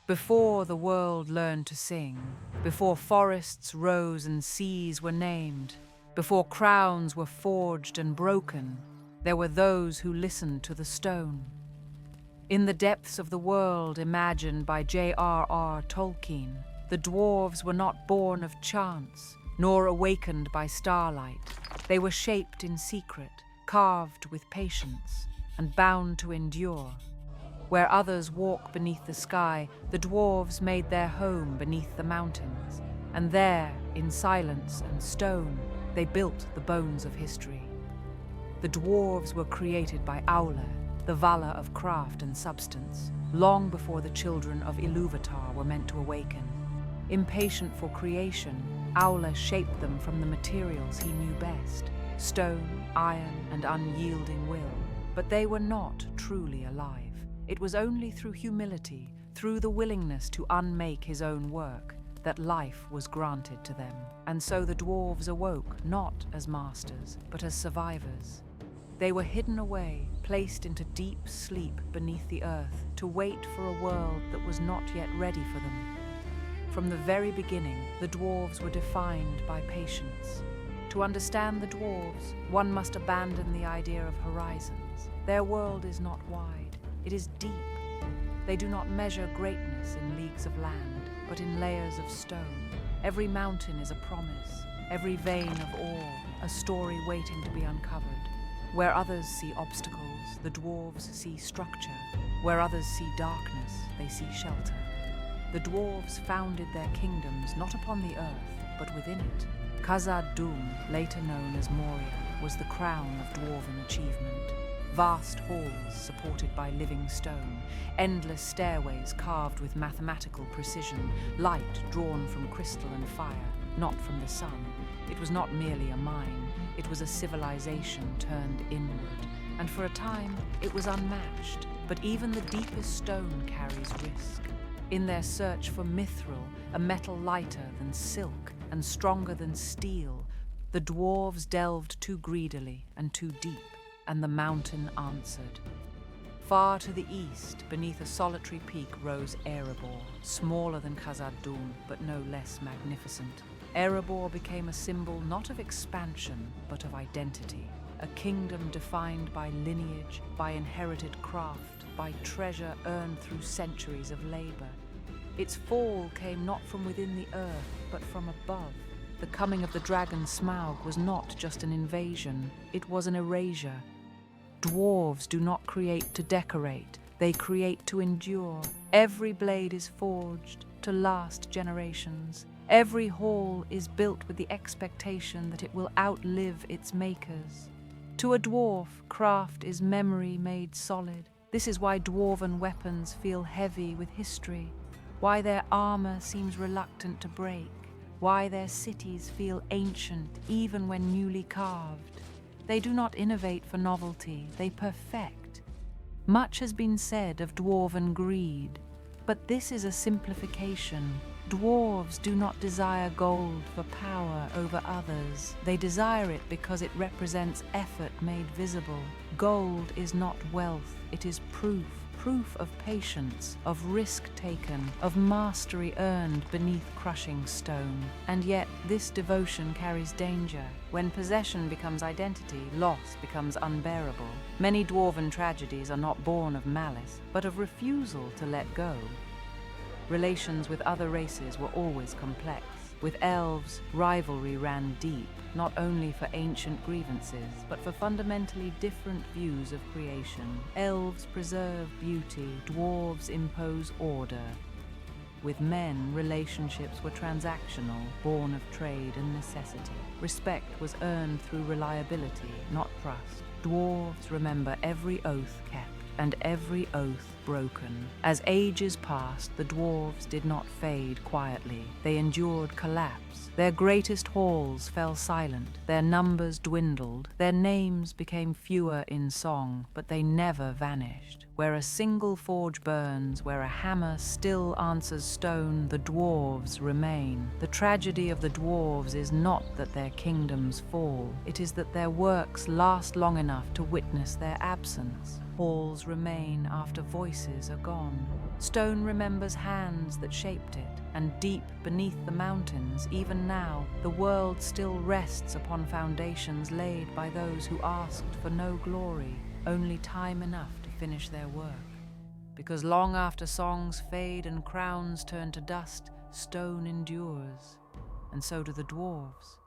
Before the world learned to sing, before forests rose and seas were named, before crowns were forged and broken, there were those who listened to the stone. In the depths of the world imagined by J.R.R. Tolkien, the dwarves were not born of chance, nor awakened by starlight. They were shaped in secret, carved with patience, and bound to endure. Where others walk beneath the sky, the dwarves made their home beneath the mountains, and there, in silence and stone, they built the bones of history. The dwarves were created by Aulë, the valor of craft and substance, long before the children of Ilúvatar were meant to awaken. Impatient for creation, Aulë shaped them from the materials he knew best, stone, iron, and unyielding will. But they were not truly alive. It was only through humility, through the willingness to unmake his own work, that life was granted to them. And so the dwarves awoke, not as masters, but as survivors. They were hidden away, placed into deep sleep beneath the earth, to wait for a world that was not yet ready for them. From the very beginning, the dwarves were defined by patience. To understand the dwarves, one must abandon the idea of horizons. Their world is not wide, it is deep. They do not measure greatness in leagues of land, but in layers of stone. Every mountain is a promise, every vein of ore, a story waiting to be uncovered. Where others see obstacles, the dwarves see structure. Where others see darkness, they see shelter. The dwarves founded their kingdoms not upon the earth, but within it. Khazad-dûm, later known as Moria, was the crown of dwarven achievement. Vast halls supported by living stone, endless stairways carved with mathematical precision, light drawn from crystal and fire, not from the sun. It was not merely a mine, it was a civilization turned inward, and for a time it was unmatched. But even the deepest stone carries risk. In their search for mithril, a metal lighter than silk and stronger than steel, the dwarves delved too greedily and too deep, and the mountain answered. Far to the east, beneath a solitary peak, rose Erebor, smaller than Khazad-dûm, but no less magnificent. Erebor became a symbol not of expansion, but of identity, a kingdom defined by lineage, by inherited craft, by treasure earned through centuries of labor. Its fall came not from within the earth, but from above. The coming of the dragon Smaug was not just an invasion, it was an erasure. Dwarves do not create to decorate, they create to endure. Every blade is forged to last generations. Every hall is built with the expectation that it will outlive its makers. To a dwarf, craft is memory made solid. This is why dwarven weapons feel heavy with history, why their armor seems reluctant to break, why their cities feel ancient even when newly carved. They do not innovate for novelty, they perfect. Much has been said of dwarven greed, but this is a simplification. Dwarves do not desire gold for power over others. They desire it because it represents effort made visible. Gold is not wealth, it is proof of patience, of risk taken, of mastery earned beneath crushing stone. And yet, this devotion carries danger. When possession becomes identity, loss becomes unbearable. Many dwarven tragedies are not born of malice, but of refusal to let go. Relations with other races were always complex. With elves, rivalry ran deep, not only for ancient grievances, but for fundamentally different views of creation. Elves preserve beauty, dwarves impose order. With men, relationships were transactional, born of trade and necessity. Respect was earned through reliability, not trust. Dwarves remember every oath kept and every oath broken. As ages passed, the dwarves did not fade quietly. They endured collapse. Their greatest halls fell silent. Their numbers dwindled. Their names became fewer in song, but they never vanished. Where a single forge burns, where a hammer still answers stone, the dwarves remain. The tragedy of the dwarves is not that their kingdoms fall, it is that their works last long enough to witness their absence. Halls remain after voices are gone. Stone remembers hands that shaped it, and deep beneath the mountains, even now, the world still rests upon foundations laid by those who asked for no glory, only time enough to finish their work. Because long after songs fade and crowns turn to dust, stone endures, and so do the dwarves.